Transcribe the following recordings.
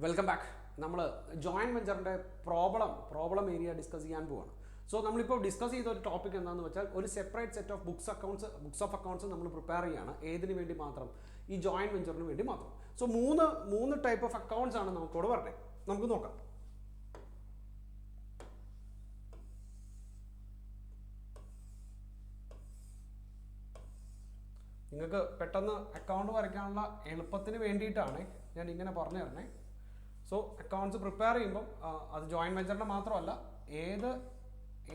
Welcome back. നമ്മൾ joint വെഞ്ചറിൻ്റെ problem area discuss ചെയ്യാൻ പോവാണ്. സോ നമ്മളിപ്പോൾ ഡിസ്കസ് ചെയ്ത ഒരു ടോപ്പിക് എന്താണെന്ന് വെച്ചാൽ ഒരു separate set of books of accounts നമ്മൾ പ്രിപ്പയർ ചെയ്യുകയാണ്. ഏതിന് വേണ്ടി മാത്രം? ഈ ജോയിൻറ്റ് വെഞ്ചറിന് വേണ്ടി മാത്രം. സോ മൂന്ന് ടൈപ്പ് ഓഫ് അക്കൗണ്ട്സ് ആണ് നമുക്കിവിടെ പറഞ്ഞത്. നമുക്ക് നോക്കാം. നിങ്ങൾക്ക് പെട്ടെന്ന് അക്കൗണ്ട് വരയ്ക്കാനുള്ള എളുപ്പത്തിന് വേണ്ടിയിട്ടാണ് ഞാൻ ഇങ്ങനെ പറഞ്ഞു തരണേ. സോ അക്കൗണ്ട്സ് പ്രിപ്പയർ ചെയ്യുമ്പം അത് ജോയിൻറ്റ് വെഞ്ചറിൻ്റെ മാത്രമല്ല,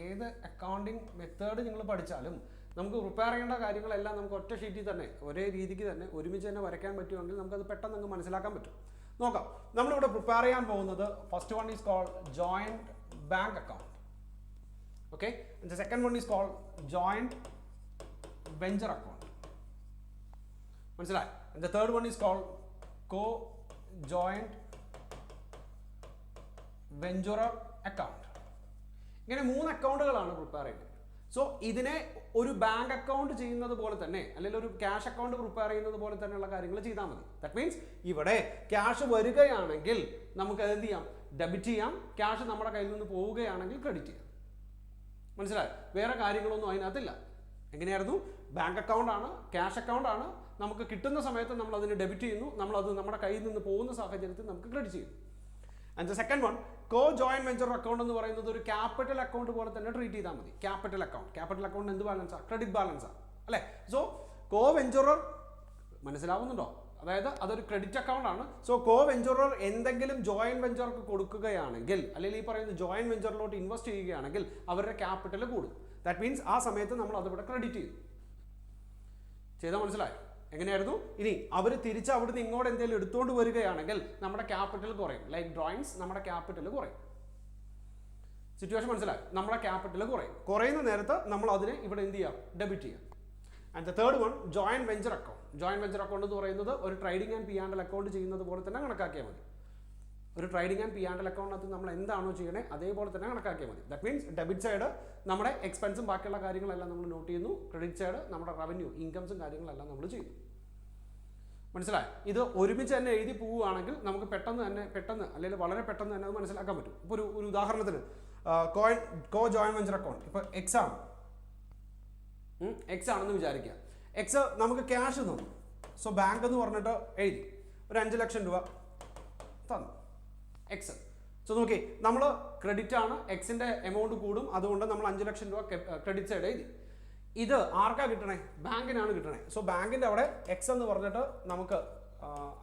ഏത് അക്കൗണ്ടിങ് മെത്തേഡ് നിങ്ങൾ പഠിച്ചാലും നമുക്ക് പ്രിപ്പയർ ചെയ്യേണ്ട കാര്യങ്ങളെല്ലാം നമുക്ക് ഒറ്റ ഷീറ്റിൽ തന്നെ ഒരേ രീതിക്ക് തന്നെ ഒരുമിച്ച് തന്നെ വരയ്ക്കാൻ പറ്റുമെങ്കിൽ നമുക്കത് പെട്ടെന്ന് അങ്ങ് മനസ്സിലാക്കാൻ പറ്റും. നോക്കാം. നമ്മളിവിടെ പ്രിപ്പയർ ചെയ്യാൻ പോകുന്നത് first one is called joint bank account. Okay, the second one is called joint venture account. മനസ്സിലായി? The third one is called joint venturer account. ഇങ്ങനെ 3 അക്കൗണ്ടുകളാണ് പ്രിപ്പയർ ചെയ്യുന്നത്. സോ ഇതിനെ ഒരു ബാങ്ക് അക്കൗണ്ട് ചെയ്യുന്നത് പോലെ തന്നെ, അല്ലെങ്കിൽ ഒരു ക്യാഷ് അക്കൗണ്ട് പ്രിപ്പയർ ചെയ്യുന്നത് പോലെ തന്നെയുള്ള കാര്യങ്ങൾ ചെയ്താൽ മതി. ദാറ്റ് മീൻസ് ഇവിടെ ക്യാഷ് വരികയാണെങ്കിൽ നമുക്ക് എന്ത് ചെയ്യാം? ഡെബിറ്റ് ചെയ്യാം. ക്യാഷ് നമ്മുടെ കയ്യിൽ നിന്ന് പോവുകയാണെങ്കിൽ ക്രെഡിറ്റ് ചെയ്യാം. മനസ്സിലായി? വേറെ കാര്യങ്ങളൊന്നും അതിനകത്തില്ല. എങ്ങനെയായിരുന്നു? ബാങ്ക് അക്കൗണ്ട് ആണ്, ക്യാഷ് അക്കൗണ്ട് ആണ്. നമുക്ക് കിട്ടുന്ന സമയത്ത് നമ്മൾ അതിന് ഡെബിറ്റ് ചെയ്യുന്നു, നമ്മളത് നമ്മുടെ കയ്യിൽ നിന്ന് പോകുന്ന സാഹചര്യത്തിൽ നമുക്ക് ക്രെഡിറ്റ് ചെയ്യും. And the second one joint venture account എന്ന് പറയുന്നത് ഒരു ക്യാപിറ്റൽ അക്കൗണ്ട് പോലെ തന്നെ ട്രീറ്റ് ചെയ്താൽ മതി. ക്യാപിറ്റൽ അക്കൗണ്ട് എന്ത് ബാലൻസാണ്? ക്രെഡിറ്റ് ബാലൻസാണ് അല്ലേ? സോ വെഞ്ചുറർ മനസ്സിലാവുന്നുണ്ടോ? അതായത് അതൊരു ക്രെഡിറ്റ് അക്കൗണ്ട് ആണ്. സോ വെഞ്ചുറർ എന്തെങ്കിലും ജോയിൻറ്റ് വെഞ്ചർക്ക് കൊടുക്കുകയാണെങ്കിൽ, അല്ലെങ്കിൽ ഈ പറയുന്ന ജോയിൻറ്റ് വെഞ്ചറിലോട്ട് ഇൻവെസ്റ്റ് ചെയ്യുകയാണെങ്കിൽ അവരുടെ ക്യാപിറ്റൽ കൂടും. ദാറ്റ് മീൻസ് ആ സമയത്ത് നമ്മൾ അതിവിടെ ക്രെഡിറ്റ് ചെയ്യും. ചെയ്താൽ മനസ്സിലായോ? എങ്ങനെയായിരുന്നു? ഇനി അവർ തിരിച്ച് അവിടുന്ന് ഇങ്ങോട്ട് എന്തെങ്കിലും എടുത്തുകൊണ്ട് വരികയാണെങ്കിൽ നമ്മുടെ ക്യാപിറ്റൽ കുറയും. ലൈക്ക് ഡ്രോയിങ്സ്, നമ്മുടെ ക്യാപിറ്റൽ കുറയും. സിറ്റുവേഷൻ മനസ്സിലായി? നമ്മുടെ ക്യാപിറ്റൽ കുറയുന്ന നേരത്ത് നമ്മൾ അതിനെ ഇവിടെ എന്ത് ചെയ്യാം? ഡെബിറ്റ് ചെയ്യാം. And the third one joint venture account. Joint venture account എന്ന് പറയുന്നത് ഒരു trading and P and L account ചെയ്യുന്നത് പോലെ തന്നെ കണക്കാക്കിയാൽ മതി. ഒരു trading and P and L അക്കൗണ്ടിനകത്ത് നമ്മൾ എന്താണോ ചെയ്യണേ അതേപോലെ തന്നെ കണക്കാക്കിയാൽ മതി. ദാറ്റ് മീൻസ് ഡെബിറ്റ് സൈഡ് നമ്മുടെ എക്സ്പെൻസും ബാക്കിയുള്ള കാര്യങ്ങളെല്ലാം നമ്മൾ നോട്ട് ചെയ്യുന്നു. ക്രെഡിറ്റ് സൈഡ് നമ്മുടെ റവന്യൂ, ഇൻകംസും കാര്യങ്ങളെല്ലാം നമ്മൾ ചെയ്യുന്നു. മനസ്സിലായി? ഇത് ഒരുമിച്ച് തന്നെ എഴുതി പോവുകയാണെങ്കിൽ നമുക്ക് പെട്ടെന്ന് അല്ലെങ്കിൽ വളരെ പെട്ടെന്ന് തന്നെ അത് മനസ്സിലാക്കാൻ പറ്റും. ഇപ്പോൾ ഒരു ഉദാഹരണത്തിന് ജോയിൻറ്റ് വെഞ്ചർ അക്കൗണ്ട് ഇപ്പോൾ എക്സ് ആണെന്ന് വിചാരിക്കുക. എക്സ് നമുക്ക് ക്യാഷ് തന്നു. സോ ബാങ്ക് എന്ന് പറഞ്ഞിട്ട് എഴുതി ഒരു 5 ലക്ഷം രൂപ തന്നു എക്സ്. സോ നോക്കി, നമ്മൾ ക്രെഡിറ്റ് ആണ്, എക്സിൻ്റെ എമൗണ്ട് കൂടും, അതുകൊണ്ട് നമ്മൾ 5 ലക്ഷം രൂപ ക്രെഡിറ്റ് സൈഡ് എഴുതി. ഇത് ആർക്കാ കിട്ടണേ? ബാങ്കിനാണ് കിട്ടണേ. സോ ബാങ്കിൻ്റെ അവിടെ എക്സ് എന്ന് പറഞ്ഞിട്ട് നമുക്ക്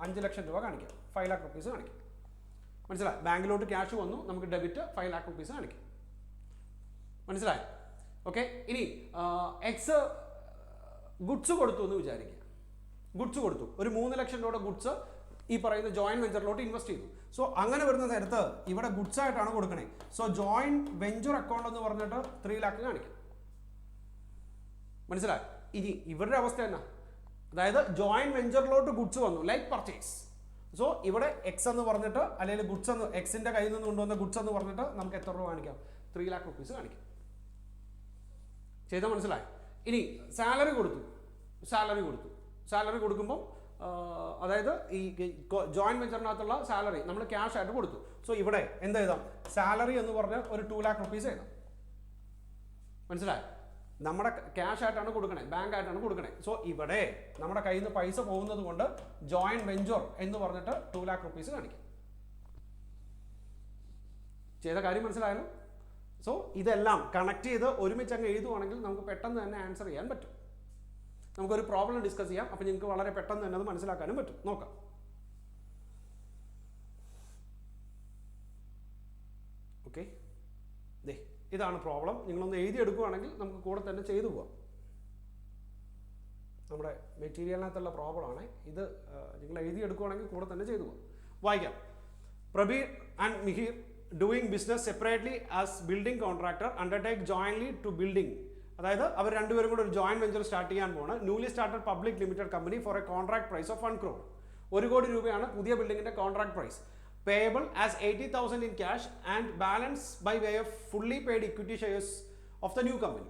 5 ലക്ഷം രൂപ കാണിക്കാം, 5 lakh rupees കാണിക്കാം. മനസ്സിലായി? ബാങ്കിലോട്ട് ക്യാഷ് വന്നു, നമുക്ക് ഡെബിറ്റ് 5 lakh rupees കാണിക്കാം. മനസ്സിലായി? ഓക്കെ. ഇനി എക്സ് ഗുഡ്സ് കൊടുത്തു എന്ന് വിചാരിക്കുക. ഗുഡ്സ് കൊടുത്തു, ഒരു 3 ലക്ഷം രൂപയുടെ ഗുഡ്സ് ഈ പറയുന്ന ജോയിൻറ്റ് വെഞ്ചറിലോട്ട് ഇൻവെസ്റ്റ് ചെയ്തു. സോ അങ്ങനെ വരുന്ന നേരത്ത് ഇവിടെ ഗുഡ്സ് ആയിട്ടാണ് കൊടുക്കണേ. സോ ജോയിൻറ്റ് വെഞ്ചർ അക്കൗണ്ട് എന്ന് പറഞ്ഞിട്ട് 3 lakh കാണിക്കും. മനസ്സിലായി? ഇനി ഇവരുടെ അവസ്ഥ എന്നാ? അതായത് ജോയിൻറ്റ് വെഞ്ചറിലോട്ട് ഗുഡ്സ് വന്നു, ലൈക്ക് പർച്ചേസ്. സോ ഇവിടെ എക്സ് എന്ന് പറഞ്ഞിട്ട്, അല്ലെങ്കിൽ ഗുഡ്സ് എന്ന് എക്സിന്റെ കയ്യിൽ നിന്ന് കൊണ്ടുവന്ന ഗുഡ്സ് എന്ന് പറഞ്ഞിട്ട് നമുക്ക് എത്ര രൂപ കാണിക്കാം? 3 lakh rupees കാണിക്കാം. ചെയ്താൽ മനസ്സിലായി? ഇനി സാലറി കൊടുക്കുമ്പോൾ അതായത് ഈ ജോയിൻറ്റ് വെഞ്ചറിനകത്തുള്ള സാലറി നമ്മൾ ക്യാഷ് ആയിട്ട് കൊടുത്തു. സോ ഇവിടെ എന്ത് എഴുതാം? സാലറി എന്ന് പറഞ്ഞാൽ ഒരു 2 lakh rupees എഴുതാം. മനസ്സിലായി? നമ്മുടെ ക്യാഷ് ആയിട്ടാണ് കൊടുക്കണേ, ബാങ്ക് ആയിട്ടാണ് കൊടുക്കണേ. സോ ഇവിടെ നമ്മുടെ കയ്യിൽ നിന്ന് പൈസ പോകുന്നത് കൊണ്ട് ജോയിൻറ്റ് വെഞ്ചർ എന്ന് പറഞ്ഞിട്ട് 2 lakh rupees കാണിക്കും. ചെയ്ത കാര്യം മനസ്സിലായാലും? സോ ഇതെല്ലാം കണക്ട് ചെയ്ത് ഒരുമിച്ച് അങ്ങ് എഴുതുവാണെങ്കിൽ നമുക്ക് പെട്ടെന്ന് തന്നെ ആൻസർ ചെയ്യാൻ പറ്റും. നമുക്കൊരു പ്രോബ്ലം ഡിസ്കസ് ചെയ്യാം. അപ്പം നിങ്ങൾക്ക് വളരെ പെട്ടെന്ന് തന്നെ അത് മനസ്സിലാക്കാനും പറ്റും. നോക്കാം. ഓക്കെ, ഇതാണ് പ്രോബ്ലം. നിങ്ങളൊന്ന് എഴുതിയെടുക്കുകയാണെങ്കിൽ നമുക്ക് കൂടെ തന്നെ ചെയ്തു പോവാം. നമ്മുടെ മെറ്റീരിയലിനകത്തുള്ള പ്രോബ്ലമാണ് ഇത്. നിങ്ങൾ എഴുതിയെടുക്കുകയാണെങ്കിൽ കൂടെ തന്നെ ചെയ്തു പോവാം. വായിക്കാം. Prabir and Mihir doing business separately as building contractor undertake jointly to building. അതായത് അവർ രണ്ടുപേരും കൂടെ ഒരു ജോയിൻറ്റ് വെഞ്ചർ സ്റ്റാർട്ട് ചെയ്യാൻ പോവാണ്. Newly started public limited company for a contract price of 1 crore. 1 കോടി രൂപയാണ് പുതിയ ബിൽഡിങ്ങിന്റെ contract price. Payable as 80,000 in cash and balance by way of fully paid equity shares of the new company.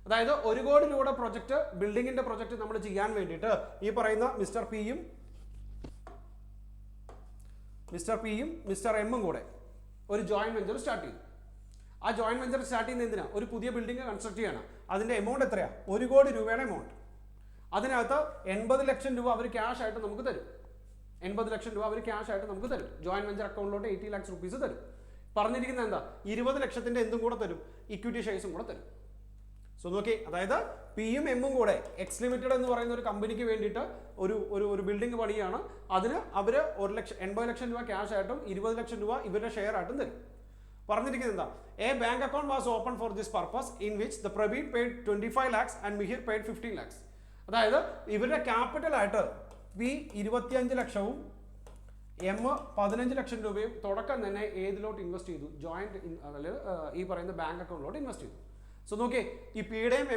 അതായത് 1 കോടി രൂപയുടെ project, ബിൽഡിങ്ങിന്റെ project നമ്മൾ ചെയ്യാൻ വേണ്ടിയിട്ട് ഈ പറയുന്ന മിസ്റ്റർ പിയും മിസ്റ്റർ പിയും മിസ്റ്റർ എമ്മും കൂടെ ഒരു ജോയിന്റ് വെഞ്ചർ സ്റ്റാർട്ട് ചെയ്തു. ആ ജോയിന്റ് വെഞ്ചർ സ്റ്റാർട്ട് ചെയ്യുന്ന എന്തിനാ? ഒരു പുതിയ ബിൽഡിംഗ് കൺസ്ട്രക്ട് ചെയ്യണം. അതിന്റെ എമൗണ്ട് എത്രയാ? 1 കോടി രൂപയുടെ എമൗണ്ട്. അതിനകത്ത് 80 ലക്ഷം രൂപ അവർ ക്യാഷ് ആയിട്ട് നമുക്ക് തരും. 80 ലക്ഷം രൂപ അവർ ക്യാഷ് ആയിട്ട് നമുക്ക് തരും. ജോയിന്റ് വെഞ്ചർ അക്കൗണ്ടിലോട്ട് 80 lakhs rupees തരും. പറഞ്ഞിരിക്കുന്നത് എന്താ? 20 ലക്ഷത്തിന്റെ എന്തും കൂടെ തരും, ഇക്വിറ്റി ഷെയർസും കൂടെ തരും. സോ നോക്കി, അതായത് പിയും എമ്മും കൂടെ എക്സ് ലിമിറ്റഡ് എന്ന് പറയുന്ന ഒരു കമ്പനിക്ക് വേണ്ടിയിട്ട് ഒരു ബിൽഡിംഗ് പണിയാണ്. അതിന് അവർ 80 ലക്ഷം രൂപ ക്യാഷ് ആയിട്ടും 20 ലക്ഷം രൂപ ഇവരുടെ ഷെയർ ആയിട്ടും തരും. പറഞ്ഞിരിക്കുന്നത് എന്താ? A bank account was open for this purpose in which the Praveen paid 25 lakhs and Mihir paid 15 lakhs. അതായത് ഇവരുടെ ക്യാപിറ്റൽ ആയിട്ട് പി 25 ലക്ഷവും എം 15 ലക്ഷം രൂപയും തുടക്കം തന്നെ ഏതിലോട്ട് ഇൻവെസ്റ്റ് ചെയ്തു? ജോയിന്റ് ഈ പറയുന്ന ബാങ്ക് അക്കൗണ്ടിലോട്ട് ഇൻവെസ്റ്റ് ചെയ്തു. സോ നോക്കി, ഈ പിയുടെയും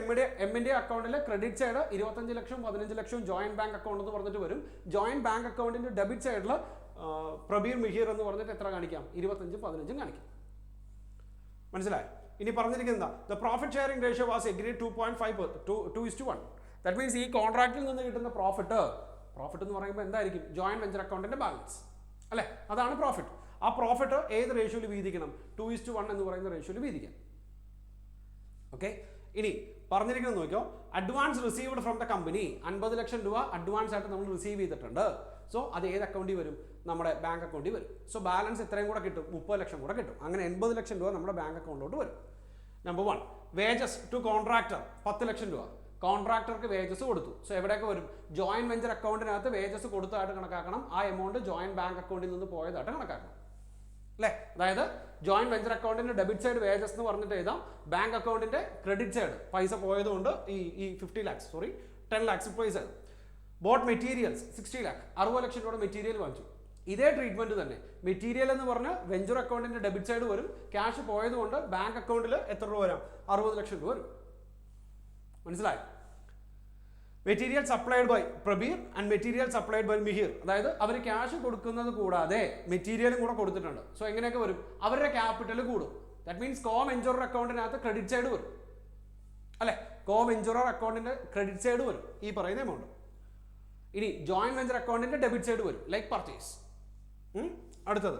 എമ്മിന്റെ അക്കൗണ്ടിൽ ക്രെഡിറ്റ് സൈഡ് 25 ലക്ഷവും 15 ലക്ഷവും ജോയിന്റ് ബാങ്ക് അക്കൗണ്ട് എന്ന് പറഞ്ഞിട്ട് വരും. ജോയിന്റ് ബാങ്ക് അക്കൗണ്ടിന്റെ ഡെബിറ്റ് സൈഡിൽ പ്രബീർ മിഹിർ എന്ന് പറഞ്ഞിട്ട് എത്ര കാണിക്കാം? 25 15 കാണിക്കാം. മനസ്സിലായോ? ഇനി പറഞ്ഞിരിക്കുന്നത് എന്താ? The profit sharing ratio was agreed 2.5:1. That means ഈ കോൺട്രാക്റ്റിൽ നിന്ന് കിട്ടുന്ന പ്രോഫിറ്റ് എന്ന് പറയുമ്പോൾ എന്തായിരിക്കും? ജോയിന്റ് വെഞ്ചർ അക്കൗണ്ടിന്റെ ബാലൻസ് അല്ലെ, അതാണ് പ്രോഫിറ്റ്. ആ പ്രോഫിറ്റ് ഏത് റേഷ്യോയിൽ വീതിക്കണം? 2:1 എന്ന് പറയുന്ന റേഷ്യോയിൽ വീതിക്കാം. ഓക്കെ, ഇനി പറഞ്ഞിരിക്കുന്നത് നോക്കിയോ, advance received from the company 50 ലക്ഷം രൂപ അഡ്വാൻസ് ആയിട്ട് നമ്മൾ റിസീവ് ചെയ്തിട്ടുണ്ട്. സോ അത് ഏത് അക്കൗണ്ടിൽ വരും? നമ്മുടെ ബാങ്ക് അക്കൗണ്ടിൽ വരും. സോ ബാലൻസ് എത്രയും കൂടെ കിട്ടും? 30 ലക്ഷം കൂടെ കിട്ടും. അങ്ങനെ 80 ലക്ഷം രൂപ നമ്മുടെ ബാങ്ക് അക്കൗണ്ടിലോട്ട് വരും. നമ്പർ 1, വേജസ് ടു കോൺട്രാക്ടർ 10 ലക്ഷം രൂപ. കോൺട്രാക്ടർക്ക് വേജസ് കൊടുത്തു. സോ എവിടെയൊക്കെ വരും? ജോയിന്റ് വെഞ്ചർ അക്കൗണ്ടിനകത്ത് വേജസ് കൊടുത്തതായിട്ട് കണക്കാക്കണം. ആ എമൗണ്ട് ജോയിന്റ് ബാങ്ക് അക്കൗണ്ടിൽ നിന്ന് പോയതായിട്ട് കണക്കാക്കണം അല്ലേ. അതായത് ജോയിന്റ് വെഞ്ചർ അക്കൗണ്ടിന്റെ ഡെബിറ്റ് സൈഡ് വേജസ് എന്ന് പറഞ്ഞിട്ട് എഴുതാം. ബാങ്ക് അക്കൗണ്ടിന്റെ ക്രെഡിറ്റ് സൈഡ് പൈസ പോയതുകൊണ്ട് ഈ 10 lakhs പൈസ. ബോട്ട് മെറ്റീരിയൽസ് 60 lakh, 60 ലക്ഷം രൂപയുടെ മെറ്റീരിയൽ വാങ്ങിച്ചു. ഇതേ ട്രീറ്റ്മെന്റ് തന്നെ. മെറ്റീരിയൽ എന്ന് പറഞ്ഞാൽ വെഞ്ചർ അക്കൗണ്ടിന്റെ ഡെബിറ്റ് സൈഡ് വരും. ക്യാഷ് പോയതുകൊണ്ട് ബാങ്ക് അക്കൗണ്ടിൽ എത്ര രൂപ വരാം? 60 ലക്ഷം രൂപ വരും. മനസ്സിലായി? Material supplied by Prabir and material supplied by Mihir. അതായത് അവർ ക്യാഷ് കൊടുക്കുന്നത് കൂടാതെ മെറ്റീരിയലും കൂടെ കൊടുത്തിട്ടുണ്ട്. സോ എങ്ങനെയൊക്കെ വരും? അവരുടെ ക്യാപിറ്റൽ കൂടും. ദാറ്റ് മീൻസ് കോ വെഞ്ചറർ അക്കൗണ്ടിനകത്ത് ക്രെഡിറ്റ് സൈഡ് വരും അല്ലെ. കോ വെഞ്ചറർ അക്കൗണ്ടിന്റെ ക്രെഡിറ്റ് സൈഡ് വരും ഈ പറയുന്ന എമൗണ്ട്. ഇനി ജോയിന്റ് വെഞ്ചർ അക്കൗണ്ടിന്റെ ഡെബിറ്റ് സൈഡ് വരും, ലൈക്ക് പർച്ചേസ്. അടുത്തത്,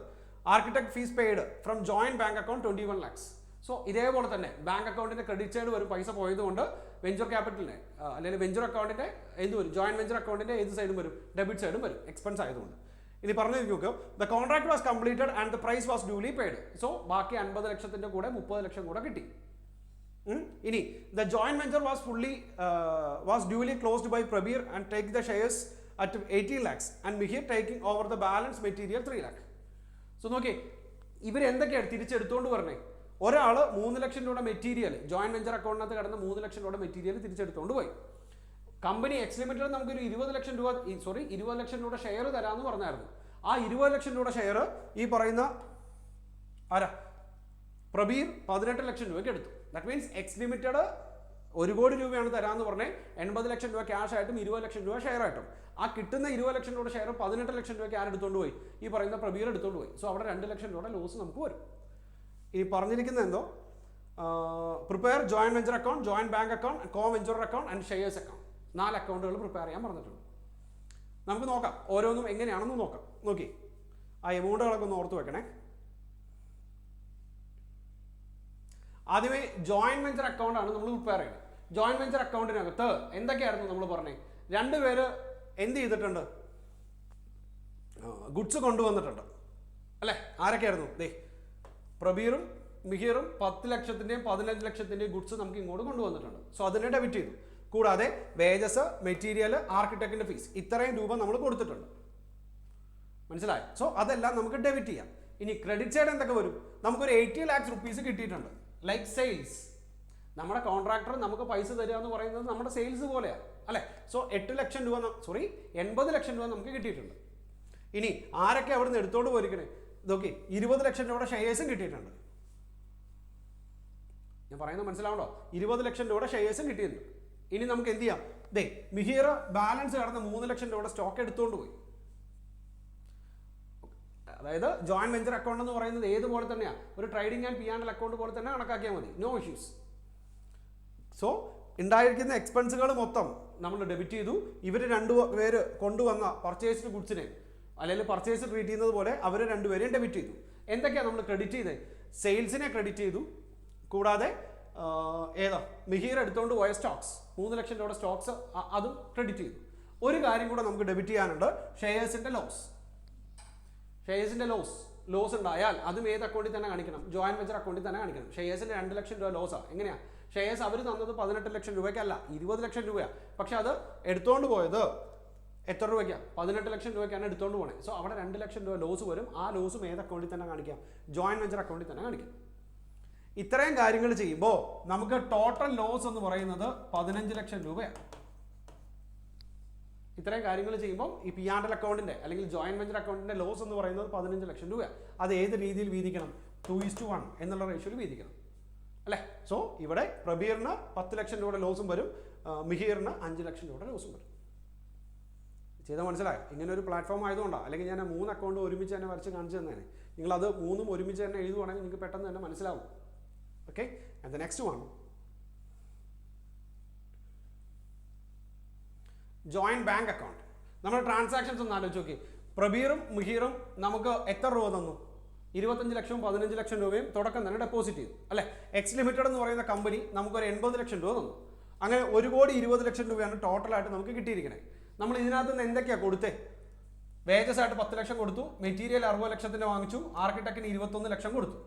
architect fees paid from joint bank account 21 lakhs. So ഇതേപോലെ തന്നെ ബാങ്ക് അക്കൗണ്ടിന്റെ ക്രെഡിറ്റ് സൈഡ് വരും, പൈസ പോയതുകൊണ്ട് വെഞ്ചർ ക്യാപിറ്റലിനെ അല്ലെങ്കിൽ വെഞ്ചർ അക്കൗണ്ടിന്റെ എന്ത് വരും? ജോയിന്റ് വെഞ്ചർ അക്കൗണ്ടിന്റെ ഏത് സൈഡും വരും? ഡെബിറ്റ് സൈഡും വരും, എക്സ്പെൻസ് ആയതുകൊണ്ട്. ഇനി പറഞ്ഞു നോക്കൂ, the contract was completed and the price was duly paid. So ബാക്കി 50 ലക്ഷത്തിന്റെ കൂടെ 30 ലക്ഷം കൂടെ കിട്ടി. ഇനി the joint venture was duly closed by Prabir and take the shares at 18 lakhs and Mihir taking over the balance material 3 lakh. So നോക്കി, ഇവരെന്തൊക്കെയാണ് തിരിച്ചെടുത്തോണ്ട് പറഞ്ഞേ? ഒരാൾ 3 ലക്ഷം രൂപയുടെ മെറ്റീരിയൽ ജോയിന്റ് വെഞ്ചർ അക്കൗണ്ടിനകത്ത് കിടന്ന 3 ലക്ഷം രൂപയുടെ മെറ്റീരിയൽ തിരിച്ചെടുത്തോണ്ട് പോയി. കമ്പനി എക്സ് ലിമിറ്റഡ് നമുക്കൊരു 20 ലക്ഷം രൂപയുടെ ഷെയർ തരാമെന്ന് പറഞ്ഞായിരുന്നു. ആ 20 ലക്ഷം രൂപയുടെ ഷെയർ ഈ പറയുന്ന ആരാ? പ്രബീർ 18 ലക്ഷം രൂപയ്ക്ക് എടുത്തു. ദാറ്റ് മീൻസ് എക്സ് ലിമിറ്റഡ് 1 കോടി രൂപയാണ് തരാമെന്ന് പറഞ്ഞേ. 80 ലക്ഷം രൂപ ക്യാഷ് ആയിട്ടും 20 ലക്ഷം രൂപ ഷെയർ ആയിട്ടും. ആ കിട്ടുന്ന 20 ലക്ഷം രൂപയുടെ ഷെയർ 18 ലക്ഷം രൂപയ്ക്ക് ആരെടുത്തോണ്ട് പോയി? ഈ പറയുന്ന പ്രബീർ എടുത്തോണ്ട് പോയി. സോ അവിടെ 2 ലക്ഷം രൂപയുടെ ലോസ് നമുക്ക് വരും. ഈ പറഞ്ഞിരിക്കുന്നത് എന്തോ? Prepare joint venture account, joint bank account, co venture account and shares account. 4 അക്കൗണ്ടുകൾ പ്രിപ്പയർ ചെയ്യാൻ പറഞ്ഞിട്ടുണ്ട്. നമുക്ക് നോക്കാം ഓരോന്നും എങ്ങനെയാണെന്ന് നോക്കാം. നോക്കി, ആ എമൗണ്ടുകളൊക്കെ ഒന്ന് ഓർത്ത് വെക്കണേ. ആദ്യമേ ജോയിന്റ് വെഞ്ചർ അക്കൗണ്ട് ആണ് നമ്മൾ പ്രിപ്പയർ ചെയ്യുന്നത്. ജോയിന്റ് വെഞ്ചർ അക്കൗണ്ടിനകത്ത് എന്തൊക്കെയായിരുന്നു നമ്മൾ പറഞ്ഞത്? 2 പേര് എന്ത് ചെയ്തിട്ടുണ്ട്? ഗുഡ്സ് കൊണ്ടുവന്നിട്ടുണ്ട് അല്ലെ. ആരൊക്കെയായിരുന്നു? പ്രബീറും മിഹിറും 10 ലക്ഷത്തിന്റെയും 15 ലക്ഷത്തിന്റെയും ഗുഡ്സ് നമുക്ക് ഇങ്ങോട്ട് കൊണ്ടുവന്നിട്ടുണ്ട്. സോ അതിനെ ഡെബിറ്റ് ചെയ്തു. കൂടാതെ വേജസ്, മെറ്റീരിയൽ, ആർക്കിടെക്റ്റിന്റെ ഫീസ്, ഇത്രയും രൂപ നമ്മൾ കൊടുത്തിട്ടുണ്ട്. മനസ്സിലായി? സോ അതെല്ലാം നമുക്ക് ഡെബിറ്റ് ചെയ്യാം. ഇനി ക്രെഡിറ്റ് സൈഡ് എന്തൊക്കെ വരും? നമുക്കൊരു 80 lakhs rupees കിട്ടിയിട്ടുണ്ട്, ലൈക്ക് സെയിൽസ്. നമ്മുടെ കോൺട്രാക്ടർ നമുക്ക് പൈസ തരിക എന്ന് പറയുന്നത് നമ്മുടെ സെയിൽസ് പോലെയാണ് അല്ലെ. സോ 80 ലക്ഷം രൂപ നമുക്ക് കിട്ടിയിട്ടുണ്ട്. ഇനി ആരൊക്കെ അവിടെ നിന്ന് എടുത്തോണ്ട് പോയിരിക്കണേ? ഇതൊക്കെ 20 ലക്ഷം രൂപയുടെ ഷെയർസും കിട്ടിയിട്ടുണ്ട്. ഞാൻ പറയുന്നത് മനസ്സിലാവണ്ടോ? 20 ലക്ഷം രൂപയുടെ ഷെയർസും കിട്ടിയിട്ടുണ്ട്. ഇനി നമുക്ക് എന്ത് ചെയ്യാം? മിഹിർ ബാലൻസ് കടന്ന 3 ലക്ഷം രൂപയുടെ സ്റ്റോക്ക് എടുത്തുകൊണ്ട് പോയി. അതായത് ജോയിന്റ് വെഞ്ചർ അക്കൗണ്ട് എന്ന് പറയുന്നത് ഏതുപോലെ തന്നെയാണ്, ഒരു ട്രേഡിംഗ് ആൻഡ് P&L അക്കൗണ്ട് പോലെ തന്നെ കണക്കാക്കിയാൽ മതി, നോ ഇഷ്യൂസ്. സോ ഉണ്ടായിരിക്കുന്ന എക്സ്പെൻസുകൾ മൊത്തം നമ്മൾ ഡെബിറ്റ് ചെയ്തു. ഇവർ 2 പേര് കൊണ്ടുവന്ന പർച്ചേസ്ഡ് ഗുഡ്സിനെ അല്ലെങ്കിൽ പർച്ചേസ് ട്രീറ്റ് ചെയ്യുന്നത് പോലെ അവർ രണ്ടുപേരെയും ഡെബിറ്റ് ചെയ്തു. എന്തൊക്കെയാണ് നമ്മൾ ക്രെഡിറ്റ് ചെയ്തത്? സെയിൽസിനെ ക്രെഡിറ്റ് ചെയ്തു, കൂടാതെ ഏതാ മിഹിർ എടുത്തുകൊണ്ട് പോയ സ്റ്റോക്സ് 3 ലക്ഷം രൂപയുടെ സ്റ്റോക്സ് അതും ക്രെഡിറ്റ് ചെയ്തു. ഒരു കാര്യം കൂടെ നമുക്ക് ഡെബിറ്റ് ചെയ്യാനുണ്ട്, ഷെയർസിൻ്റെ ലോസ്. ഷെയർസിൻ്റെ ലോസ് ഉണ്ടായാൽ അതും ഏത് അക്കൗണ്ടിൽ തന്നെ കാണിക്കണം? ജോയിന്റ് വെഞ്ചർ അക്കൗണ്ടിൽ തന്നെ കാണിക്കണം. ഷെയർസിന് 2 ലക്ഷം രൂപ ലോസാണ്. എങ്ങനെയാണ്? ഷെയർസ് അവർ തന്നത് 18 ലക്ഷം രൂപയ്ക്കല്ല, 20 ലക്ഷം രൂപയാണ്. പക്ഷെ അത് എടുത്തുകൊണ്ട് പോയത് എത്ര രൂപയ്ക്കാണ്? 18 ലക്ഷം രൂപയ്ക്കാണ് എടുത്തുകൊണ്ട് പോകണേ. സോ അവിടെ 2 ലക്ഷം രൂപ ലോസ് വരും. ആ ലോസും ഏത് അക്കൗണ്ടിൽ തന്നെ കാണിക്കാം? ജോയിന്റ് വെഞ്ചർ അക്കൗണ്ടിൽ തന്നെ കാണിക്കാം. ഇത്രയും കാര്യങ്ങൾ ചെയ്യുമ്പോൾ നമുക്ക് ടോട്ടൽ ലോസ് എന്ന് പറയുന്നത് 15 ലക്ഷം രൂപയാണ്. ഇത്രയും കാര്യങ്ങൾ ചെയ്യുമ്പോൾ ഈ P&L അക്കൗണ്ടിൻ്റെ അല്ലെങ്കിൽ ജോയിന്റ് വെഞ്ചർ അക്കൗണ്ടിൻ്റെ ലോസ് എന്ന് പറയുന്നത് 15 ലക്ഷം രൂപയാണ്. അത് ഏത് രീതിയിൽ വീതിക്കണം? 2:1 എന്നുള്ള റേഷ്യോയിൽ വീതിക്കണം അല്ലേ? സോ ഇവിടെ പ്രബീറിന് 10 ലക്ഷം രൂപയുടെ ലോസും വരും, മിഹിറിന് 5 ലക്ഷം രൂപയുടെ ലോസും വരും. ചെയ്താൽ മനസ്സിലായി? ഇങ്ങനെ ഒരു പ്ലാറ്റ്ഫോം ആയതുകൊണ്ടാണ്. അല്ലെങ്കിൽ ഞാൻ 3 അക്കൗണ്ട് ഒരുമിച്ച് തന്നെ വരച്ച് കാണിച്ചു തന്നേനെ. നിങ്ങളത് 3ഉം ഒരുമിച്ച് തന്നെ എഴുതുവാണെങ്കിൽ നിങ്ങൾക്ക് പെട്ടെന്ന് തന്നെ മനസ്സിലാവും. Okay, and the next one, joint bank account. നമ്മൾ ട്രാൻസാക്ഷൻസ് ഒന്ന് ആലോചിച്ച് നോക്കി. പ്രബീറും മിഹിറും നമുക്ക് എത്ര രൂപ തന്നു? 25 ലക്ഷവും 15 ലക്ഷം രൂപയും തുടക്കം തന്നെ ഡെപ്പോസിറ്റ് ചെയ്തു അല്ലേ? എക്സ് ലിമിറ്റഡ് എന്ന് പറയുന്ന കമ്പനി നമുക്കൊരു 80 ലക്ഷം രൂപ തന്നു. അങ്ങനെ 1,20 ലക്ഷം രൂപയാണ് ടോട്ടലായിട്ട് നമുക്ക് കിട്ടിയിരിക്കണേ. നമ്മൾ ഇതിനകത്ത് നിന്ന് എന്തൊക്കെയാണ് കൊടുത്തേ? വേജസ് ആയിട്ട് 10 ലക്ഷം കൊടുത്തു, മെറ്റീരിയൽ 60 ലക്ഷത്തിന് വാങ്ങിച്ചു, ആർക്കിടെക്റ്റിന് 21 ലക്ഷം കൊടുത്തു.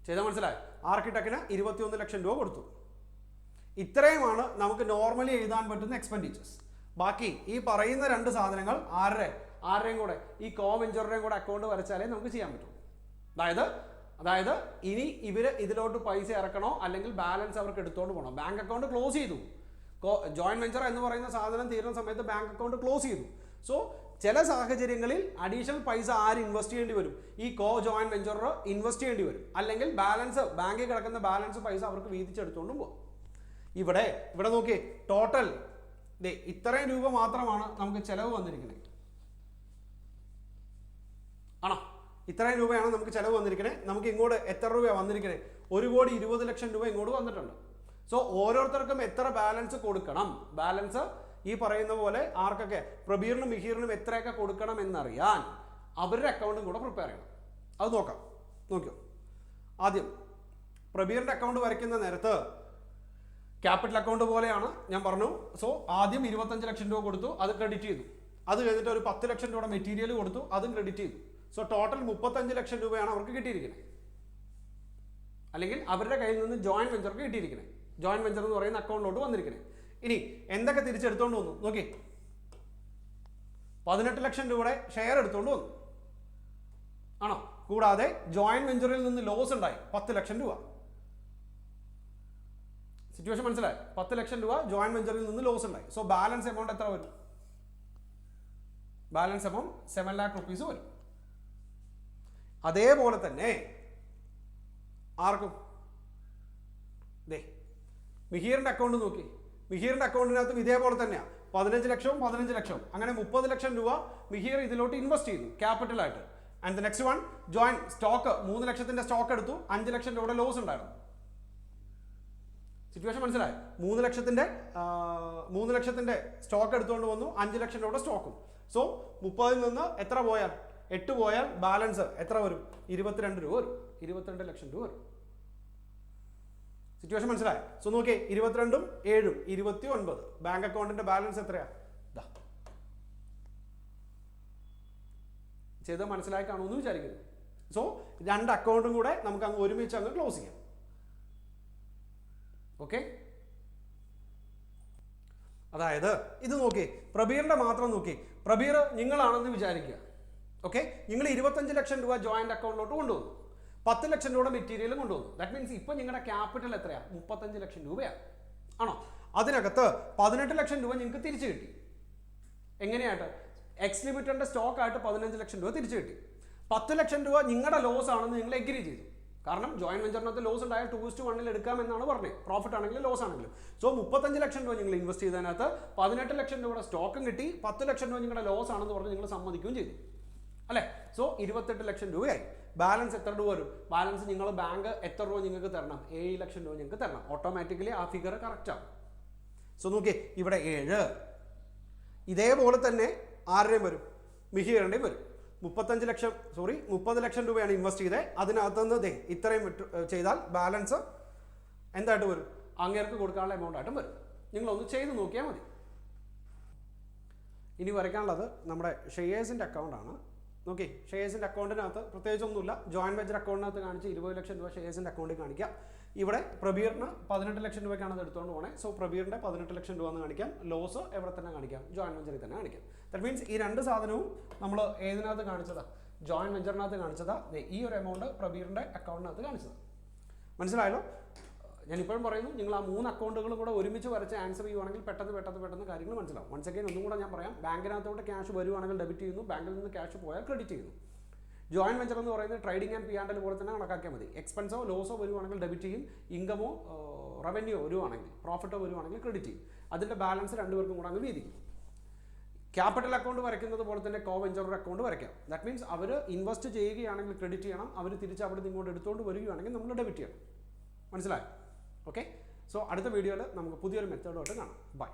ചെയ്താൽ മനസ്സിലായി? ആർക്കിടെക്റ്റിന് 21 ലക്ഷം രൂപ കൊടുത്തു. ഇത്രയുമാണ് നമുക്ക് നോർമലി എഴുതാൻ പറ്റുന്ന എക്സ്പെൻഡിച്ചേഴ്സ്. ബാക്കി ഈ പറയുന്ന 2 സാധനങ്ങൾ ആരുടെയും കൂടെ ഈ വെഞ്ചറുടെയും കൂടെ അക്കൗണ്ട് വരച്ചാലേ നമുക്ക് ചെയ്യാൻ പറ്റും. അതായത് ഇനി ഇവര് ഇതിലോട്ട് പൈസ ഇറക്കണോ അല്ലെങ്കിൽ ബാലൻസ് അവർക്ക് എടുത്തുകൊണ്ട് പോകണോ? ബാങ്ക് അക്കൗണ്ട് ക്ലോസ് ചെയ്തു. ജോയിന്റ് വെഞ്ചർ എന്ന് പറയുന്ന സാധനം തീരുന്ന സമയത്ത് ബാങ്ക് അക്കൗണ്ട് ക്ലോസ് ചെയ്തു. സോ ചില സാഹചര്യങ്ങളിൽ അഡീഷണൽ പൈസ ആര് ഇൻവെസ്റ്റ് ചെയ്യേണ്ടി വരും? ഈ ജോയിന്റ് വെഞ്ചറർ ഇൻവെസ്റ്റ് ചെയ്യേണ്ടി വരും. അല്ലെങ്കിൽ ബാലൻസ് ബാങ്കിൽ കിടക്കുന്ന ബാലൻസ് പൈസ അവർക്ക് വീതിച്ചെടുത്തുകൊണ്ടും പോകും. ഇവിടെ നോക്കി, ടോട്ടൽ ഇത്രയും രൂപ മാത്രമാണ് നമുക്ക് ചെലവ് വന്നിരിക്കുന്നത്. ആണോ? ഇത്രയും രൂപയാണ് നമുക്ക് ചെലവ് വന്നിരിക്കുന്നത്. നമുക്ക് ഇങ്ങോട്ട് എത്ര രൂപയാണ് വന്നിരിക്കുന്നത്? 1,20 ലക്ഷം രൂപ ഇങ്ങോട്ട് വന്നിട്ടുണ്ട്. സോ ഓരോരുത്തർക്കും എത്ര ബാലൻസ് കൊടുക്കണം? ബാലൻസ് ഈ പറയുന്ന പോലെ ആർക്കൊക്കെ, പ്രബീറിനും മിഹിറിനും എത്രയൊക്കെ കൊടുക്കണം എന്നറിയാൻ അവരുടെ അക്കൗണ്ടും കൂടെ പ്രിപ്പയർ ചെയ്യണം. അത് നോക്കിയോ. ആദ്യം പ്രബീറിൻ്റെ അക്കൗണ്ട് വരയ്ക്കുന്ന നേരത്ത് ക്യാപിറ്റൽ അക്കൗണ്ട് പോലെയാണ് ഞാൻ പറഞ്ഞു. സോ ആദ്യം 25 ലക്ഷം രൂപ കൊടുത്തു, അത് ക്രെഡിറ്റ് ചെയ്തു. അത് കഴിഞ്ഞിട്ട് ഒരു 10 ലക്ഷം രൂപയുടെ മെറ്റീരിയൽ കൊടുത്തു, അതും ക്രെഡിറ്റ് ചെയ്തു. സോ ടോട്ടൽ 35 ലക്ഷം രൂപയാണ് അവർക്ക് കിട്ടിയിരിക്കുന്നത്, അല്ലെങ്കിൽ അവരുടെ കയ്യിൽ നിന്ന് ജോയിന്റ് വെഞ്ചർക്ക് കിട്ടിയിരിക്കുന്നത്. ജോയിന്റ് വെഞ്ചർ എന്ന് പറയുന്ന അക്കൗണ്ടിലോട്ട് വന്നിരിക്കുന്നത്. ഇനി എന്തൊക്കെ തിരിച്ചെടുത്തോണ്ട് വന്നു നോക്കി. 18 ലക്ഷം രൂപയുടെ ഷെയർ എടുത്തുകൊണ്ട് വന്നു ആണോ? കൂടാതെ ജോയിന്റ് വെഞ്ചറിൽ നിന്ന് ലോസ് ഉണ്ടായി 10 ലക്ഷം രൂപ. സിറ്റുവേഷൻ മനസ്സിലായി? 10 ലക്ഷം രൂപ ജോയിന്റ് വെഞ്ചറിൽ നിന്ന് ലോസ് ഉണ്ടായി. സോ ബാലൻസ് എമൗണ്ട് എത്ര വരും? ബാലൻസ് എമൗണ്ട് 7 lakh rupees വരും. അതേപോലെ തന്നെ ആർക്കും മിഹിറിന്റെ അക്കൗണ്ട് നോക്കി. മിഹിറിന്റെ അക്കൗണ്ടിനകത്തും ഇതേപോലെ തന്നെയാണ്. 15 ലക്ഷവും അങ്ങനെ 30 ലക്ഷം രൂപ മിഹിർ ഇതിലോട്ട് ഇൻവെസ്റ്റ് ചെയ്തു ക്യാപിറ്റലായിട്ട്. And the next one, joint stock 3 ലക്ഷത്തിന്റെ സ്റ്റോക്ക് എടുത്തു, 5 ലക്ഷം രൂപയുടെ ലോസ് ഉണ്ടായിരുന്നു. സിറ്റുവേഷൻ മനസ്സിലായി? 3 ലക്ഷത്തിന്റെ സ്റ്റോക്ക് എടുത്തുകൊണ്ട് വന്നു, 5 ലക്ഷം രൂപയുടെ സ്റ്റോക്കും. സോ 30ൽ നിന്ന് എത്ര പോയാൽ 8 പോയാൽ ബാലൻസ് എത്ര വരും? 22 രൂപ വരും. 22 ലക്ഷം രൂപ വരും. സിറ്റുവേഷൻ മനസ്സിലായി? സോ നോക്കിയേ, 22ഉം 7ഉം 29. ബാങ്ക് അക്കൗണ്ടിന്റെ ബാലൻസ് എത്രയാ? ചെയ്ത് മനസ്സിലായി കാണുമെന്ന് വിചാരിക്കുന്നു. സോ 2 അക്കൗണ്ടും കൂടെ നമുക്ക് അങ്ങ് ഒരുമിച്ച് അങ്ങ് ക്ലോസ് ചെയ്യാം. ഓക്കെ, അതായത് ഇത് നോക്കി, പ്രബീറിന്റെ മാത്രം നോക്കി. പ്രബീർ നിങ്ങളാണെന്ന് വിചാരിക്കുക. ഓക്കെ, നിങ്ങൾ 25 ലക്ഷം രൂപ ജോയിന്റ് അക്കൗണ്ടിലോട്ട് കൊണ്ടുവന്നു, 10 ലക്ഷം രൂപയുടെ മെറ്റീരിയലും കൊണ്ടുവന്നു. ദാറ്റ് മീൻസ് ഇപ്പൊ നിങ്ങളുടെ ക്യാപിറ്റൽ എത്രയാ? 35 ലക്ഷം രൂപയാണ് ആണോ? അതിനകത്ത് 18 ലക്ഷം രൂപ നിങ്ങൾക്ക് തിരിച്ചു കിട്ടി. എങ്ങനെയായിട്ട്? എക്സ് ലിമിറ്റഡിന്റെ സ്റ്റോക്ക് ആയിട്ട് 15 ലക്ഷം രൂപ തിരിച്ചു കിട്ടി. 10 ലക്ഷം രൂപ നിങ്ങളുടെ ലോസ് ആണെന്ന് നിങ്ങൾ എഗ്രി ചെയ്തു. കാരണം ജോയിന്റ് വെഞ്ചറിനകത്ത് ലോസ് ഉണ്ടായാൽ 2:1 എടുക്കാമെന്നാണ് പറഞ്ഞത്, പ്രോഫിറ്റ് ആണെങ്കിലും ലോസ് ആണെങ്കിലും. സോ 35 ലക്ഷം രൂപ നിങ്ങൾ ഇൻവെസ്റ്റ് ചെയ്തതിനകത്ത് 18 ലക്ഷം രൂപയുടെ സ്റ്റോക്കും കിട്ടി, 10 ലക്ഷം രൂപ നിങ്ങളുടെ ലോസ് ആണെന്ന് പറഞ്ഞ് നിങ്ങൾ സമ്മതിക്കുകയും ചെയ്തു അല്ലേ? സോ 28 ലക്ഷം രൂപയായി. ബാലൻസ് എത്ര രൂപ വരും? ബാലൻസ് നിങ്ങൾ ബാങ്ക് എത്ര രൂപ നിങ്ങൾക്ക് തരണം? 7 ലക്ഷം രൂപ നിങ്ങൾക്ക് തരണം. ഓട്ടോമാറ്റിക്കലി ആ ഫിഗർ കറക്റ്റ് ആവും. സോ നോക്കിയേ, ഇവിടെ 7. ഇതേപോലെ തന്നെ ആരുടെയും വരും, മിഹിറിൻ്റെയും വരും. 30 ലക്ഷം രൂപയാണ് ഇൻവെസ്റ്റ് ചെയ്തത്. അതിനകത്തുനിന്ന് ഇത്രയും ചെയ്താൽ ബാലൻസ് എന്തായിട്ട് വരും? അങ്ങേർക്ക് കൊടുക്കാനുള്ള എമൗണ്ട് ആയിട്ടും വരും. നിങ്ങളൊന്ന് ചെയ്ത് നോക്കിയാൽ മതി. ഇനി വരയ്ക്കാനുള്ളത് നമ്മുടെ ഷെയർസിൻ്റെ അക്കൗണ്ടാണ്. നോക്കി, ഷെയർസിൻ്റെ അക്കൗണ്ടിനകത്ത് പ്രത്യേകിച്ചൊന്നുമില്ല. ജോയിൻറ്റ് വെഞ്ചർ അക്കൗണ്ടിനകത്ത് കാണിച്ച് 20 ലക്ഷം രൂപ ഷെയർസിൻ്റെ അക്കൗണ്ടിൽ കാണിക്കാം. ഇവിടെ പ്രബീറിന് 18 ലക്ഷം രൂപയ്ക്കാണ് അത് എടുത്തുകൊണ്ട് പോകണേ. സോ പ്രബീറിൻ്റെ 18 ലക്ഷം രൂപ എന്ന് കാണിക്കാം. ലോസ് എവിടെ തന്നെ കാണിക്കാം? ജോയിൻറ്റ് വെഞ്ചറിൽ തന്നെ കാണിക്കാം. ദാറ്റ് മീൻസ് ഈ രണ്ട് സാധനവും നമ്മൾ ഏതിനകത്ത് കാണിച്ചതാ? ജോയിൻറ്റ് വെഞ്ചറിനകത്ത് കാണിച്ചതാ. ഈ ഒരു എമൗണ്ട് പ്രബീറിൻ്റെ അക്കൗണ്ടിനകത്ത് കാണിച്ചത്. മനസ്സിലായല്ലോ? ഞാനിപ്പോഴും പറയുന്നു, നിങ്ങൾ ആ 3 അക്കൗണ്ടുകളും കൂടെ ഒരുമിച്ച് വരച്ച് ആൻസർ ചെയ്യുവാണെങ്കിൽ പെട്ടെന്ന് കാര്യങ്ങൾ മനസ്സിലാവും. വൺസ് അഗൈൻ ഒന്നും കൂടെ ഞാൻ പറയാം. ബാങ്കിനകത്തോട്ട് ക്യാഷ് വരുവാണെങ്കിൽ ഡെബിറ്റ് ചെയ്യുന്നു, ബാങ്കിൽ നിന്ന് ക്യാഷ് പോയാൽ ക്രെഡിറ്റ് ചെയ്യുന്നു. ജോയിൻറ്റ് വെഞ്ചർ എന്ന് പറയുന്നത് ട്രേഡിംഗ് ആൻഡ് P&L പോലെ തന്നെ കണക്കാക്കിയാൽ മതി. എക്സ്പെൻസോ ലോസോ വരുവാണെങ്കിൽ ഡെബിറ്റ് ചെയ്യും, ഇൻകമോ റവന്യൂ വരുവാണെങ്കിൽ പ്രോഫിറ്റോ വരുവാണെങ്കിൽ ക്രെഡിറ്റ് ചെയ്യും. അതിൻ്റെ ബാലൻസ് രണ്ടുപേർക്കും കൂടെ അങ്ങ് വീതിക്കും. ക്യാപിറ്റൽ അക്കൗണ്ട് വരയ്ക്കുന്നത് പോലെ തന്നെ കോ വെഞ്ചർ അക്കൗണ്ട് വരയ്ക്കാം. ദാറ്റ് മീൻസ് അവർ ഇൻവെസ്റ്റ് ചെയ്യുകയാണെങ്കിൽ ക്രെഡിറ്റ് ചെയ്യണം, അവർ തിരിച്ച് അവിടെ നിന്ന് ഇങ്ങോട്ട് എടുത്തുകൊണ്ട് വരികയാണെങ്കിൽ നമ്മൾ ഡെബിറ്റ് ചെയ്യണം. മനസ്സിലായോ? ഓക്കെ. സോ അടുത്ത വീഡിയോയിൽ നമുക്ക് പുതിയൊരു മെത്തേഡോട്ട് കാണാം. ബൈ.